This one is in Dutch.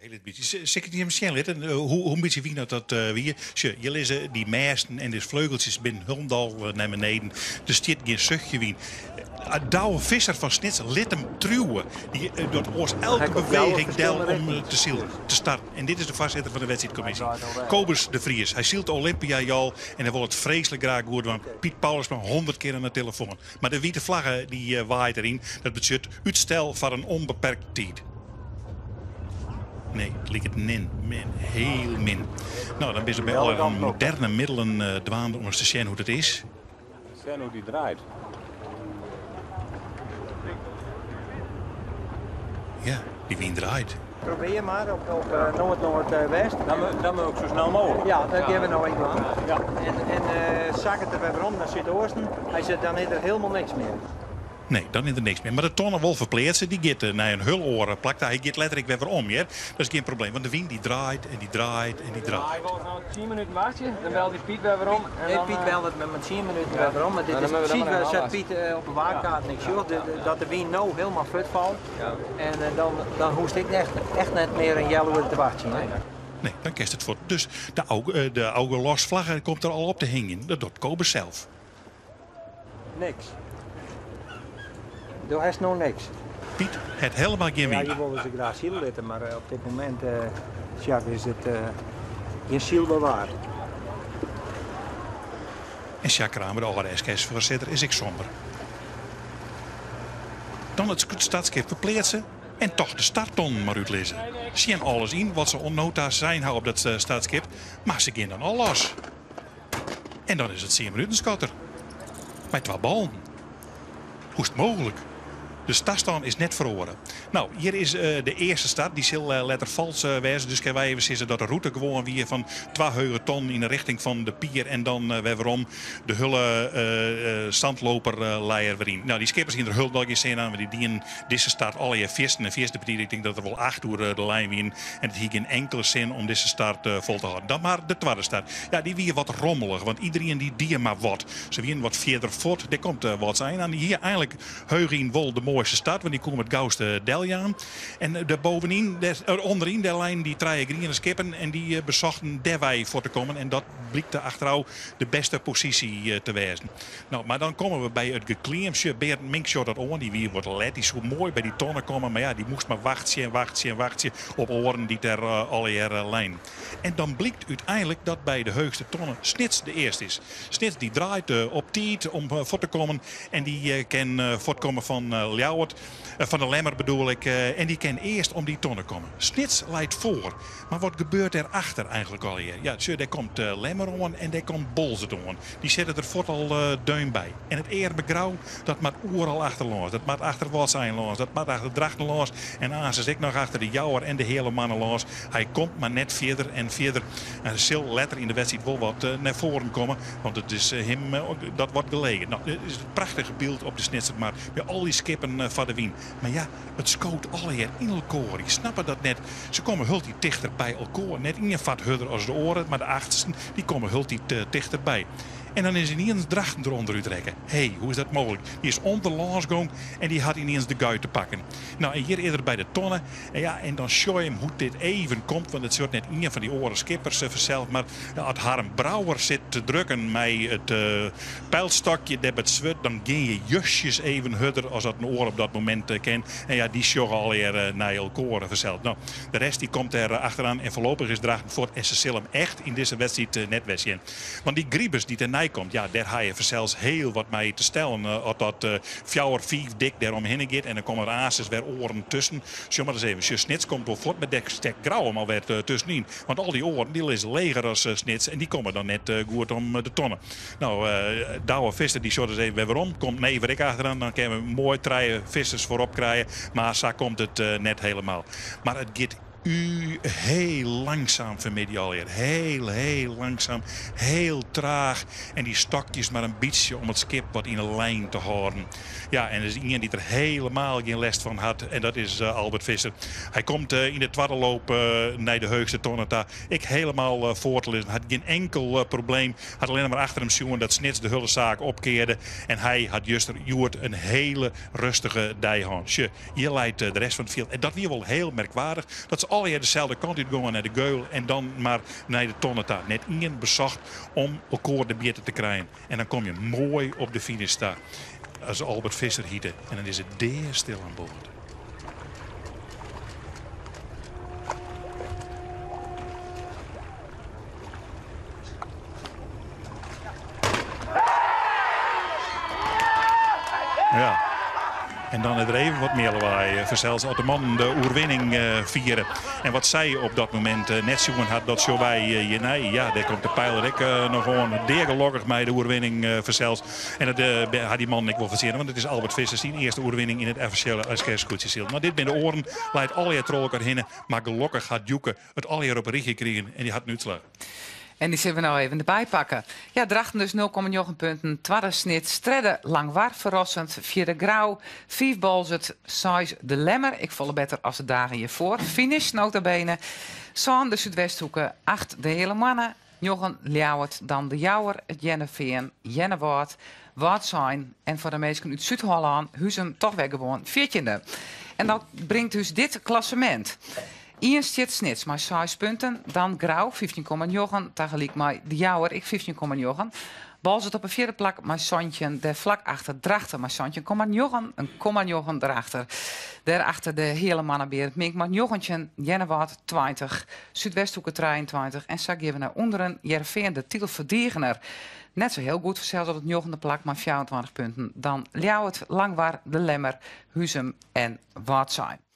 Heel beetje. Zeker niet misschien hoe beetje wie dat wie. Je leest die meesten en de vleugeltjes binnen Hulmdal naar beneden. Er staat geen zuchtje wie. Douwe Visser van Snits liet hem truwen. Die doet ons elke beweging del om te starten. En dit is de voorzitter van de wedstrijdcommissie. Kobus de Vries. Hij zielt Olympia al en hij wil het vreselijk graag goed. Want Piet Paulus maar 100 keer aan de telefoon. Maar de witte vlaggen die waait erin. Dat betekent uitstel voor een onbeperkt tijd. Nee, het lijkt het heel min. Nou, dan ben je bij alle moderne middelen dwaande om eens te zien hoe het is. Zien hoe die draait. Ja, die wien draait. Probeer maar op Noord-Noordwest. Dan moet ook zo snel mogelijk. Ja, dat hebben we nou eenmaal. Ja. En zak het er weer om naar Zuidoosten. Hij zegt dan is er helemaal niks meer. Nee, dan is er niks meer. Maar de tonnenwolf verpleert die gaat naar een huloren plakt. Hij gaat letterlijk weer om. Ja? Dat is geen probleem, want de wind die draait en die draait en die draait. Hij wil nou 10 minuten wachten, dan belt die Piet weer om. Nee, Piet belt het met 10 minuten weer om. Maar dit is precies wat zet Piet op de waarkaart niks. Dat de wind nou helemaal fut valt. Ja. En dan hoest ik echt net meer een jelle te wachten. Nee, dan kerst het voor. Dus de oude losvlaggen komt er al op te hingen. Dat doet Kobus zelf. Niks. Er is nog niks. Piet, het helemaal geen Ja, wind. je wilde ze graag ziel litten, maar op dit moment is het geen ziel bewaard. En Jacques Kramer, de oude SKS-voorzitter, is ik somber. Dan het stadskip verpleetsen en toch de startton maar uitlezen. Ze zien alles in wat ze onnota zijn op dat stadskip, maar ze gaan dan al los. En dan is het 10 minuten scotter. Met 2 ballen. Hoe is het mogelijk? De startstand is net verloren. Nou, hier is de eerste start. Die zal letter vals wezen. Dus kunnen wij even zeggen dat de route gewoon weer van 2 ton in de richting van de pier. En dan weer om de hulle standloperleier weer in. Nou, die skippers in de hulp zien aan. Die in deze start alle viersten. En vierste partij, ik denk dat er wel 8 door de lijn wien. En het heeft geen enkele zin om deze start vol te houden. Dan maar de tweede start. Ja, die weer wat rommelig. Want iedereen die maar wat. Ze weer wat verder voort. Er komt wat zijn aan. Hier eigenlijk Heugien Wol de mooiste start, want die komen het gauwste Deljaan. En onderin de lijn die treien green skippen en die bezochten Dewij voor te komen. En dat blikte achterouw de beste positie te wezen. Nou, maar dan komen we bij het gekliemsje. Berend Minkshot dat oor, die weer wordt let. Die zo mooi bij die tonnen komen. Maar ja, die moest maar wachten op oren die ter alle lijn. En dan blikt uiteindelijk dat bij de heugste tonnen Snits de eerste is. Snits die draait op tijd om voor te komen. En die kan voortkomen van Ljouwert, van de Lemmer bedoel ik. En die kan eerst om die tonnen komen. Snits leidt voor. Maar wat gebeurt er achter eigenlijk al hier? Ja, daar komt Lemmer on en daar komt Bolzet on. Die zetten er voort al duim bij. En het eerbe grauw, dat maakt overal achterlangs. Dat maakt achter wat zijn langs. Dat maakt achter Drachten langs. En Aas is ik nog achter de Jouwer en de hele mannen langs. Hij komt maar net verder en verder. En zal letter in de wedstrijd wel wat naar voren komen. Want het is hem dat wordt gelegen. Nou, het is een prachtige beeld op de Snitser. Maar bij al die skippen van de wien. Maar ja, het scoot alle hier in elkaar. Die snappen dat net. Ze komen hultie dichter bij elkaar. Net in je vat hudder als de oren. Maar de achtersten die komen hultie dichterbij. En dan is ineens Drachten eronder uitrekken. Hé, hoe is dat mogelijk? Die is onderlangs gegaan en die had ineens de guy te pakken. Nou, en hier eerder bij de tonnen. En ja, en dan show je hem hoe dit even komt. Want het wordt net een van die oren skippers verzeld. Maar als Harm Brouwer zit te drukken met het pijlstokje dat het zwet, dan ging je justjes even hudder als dat een oor op dat moment ken. En ja, die show alweer naar elkaar verzeld. Nou, de rest die komt er achteraan en voorlopig is Drachten voort. En ze zullen hem echt in deze wedstrijd net wegzien. Want die Griebers die ten komt, ja, daar ga je zelfs heel wat mee te stellen. Als dat 4-5 dik daaromheen gaat en dan komen er aasjes weer oren tussen. Zeg maar eens even, Snits komt wel voort met de stek grauw maar weer tussenin. Want al die oren die is leger als Snits en die komen dan net goed om de tonnen. Nou, Douwe Visser die soort eens even weer om. Komt nee, weer ik achteraan. Dan kunnen we mooi 3 vissers voorop krijgen. Maar zo komt het net helemaal. Maar het gaat heel langzaam vanmiddag alweer. Heel langzaam. Heel traag. En die stokjes maar een beetje om het skip wat in een lijn te houden. Ja, en er is iemand die er helemaal geen last van had. En dat is Albert Visser. Hij komt in de twaddeloop naar de heugste tonneta. Ik helemaal voor te lezen. Had geen enkel probleem. Had alleen maar achter hem zien dat Snits de hullezaak opkeerde. En hij had juist een hele rustige dijhand. Je leidt de rest van het veld. En dat weer wel heel merkwaardig. Dat ze ze alle dezelfde kant uit gaan naar de geul en dan maar naar de tonneta. Net één bezocht om elkaar de beter te krijgen. En dan kom je mooi op de finish staan. Als Albert Visser hieten. En dan is het deer stil aan boord. Ja. En dan er even wat meer lawaai. Zelfs als de man de oerwinning vieren. En wat zij op dat moment net zo had, dat zo bij nee, ja, daar komt de pijler nog gewoon deergelokkig met de oerwinning verzels. En dat had die man ik wel verzeren, want het is Albert Visser zijn eerste oerwinning in het officiële ijskerscoetjesziel. Maar dit binnen de oren leidt al je trollen heen, maar gelukkig gaat Joeke het al je op een richtje krijgen en die had een uitslag. En die zullen we nou even erbij pakken. Ja, Drachten dus 0,9 punten. Tweede snit. Stredde Langwaard verrassend. Vierde Grauw. 5 Bolzert. 6 De Lemmer. Ik volle beter als de dagen hiervoor. Finish notabene. 7 de Zuidwesthoeken. 8 de hele mannen. 9 Ljouwert. Dan de Jouwer. Het Jenneveen. Jennewoord. Waardsijn. En voor de meesten uit Zuid-Holland. Huizem toch weer gewoon 14e. En dat brengt dus dit klassement. Ian Stjit Snits maar 6 punten. Dan Grauw 15,9. Tegelijk met de Jouwer ik 15,9. Balzet op een vierde plak maar Sontje. Daar vlak achter Drachten maar Sontje. Een 0,9 erachter. Daarachter de hele mannenbeer. Mink maar Jochentje. Jennewaard 20. Zuidwesthoeken 23. En zo geven we naar onderen. Jerveen de titel verdedigener. Net zo heel goed zelfs op het 9e plak maar 24 punten. Dan Ljouwert, Langwaard, De Lemmer, Huizem en Waardsijn.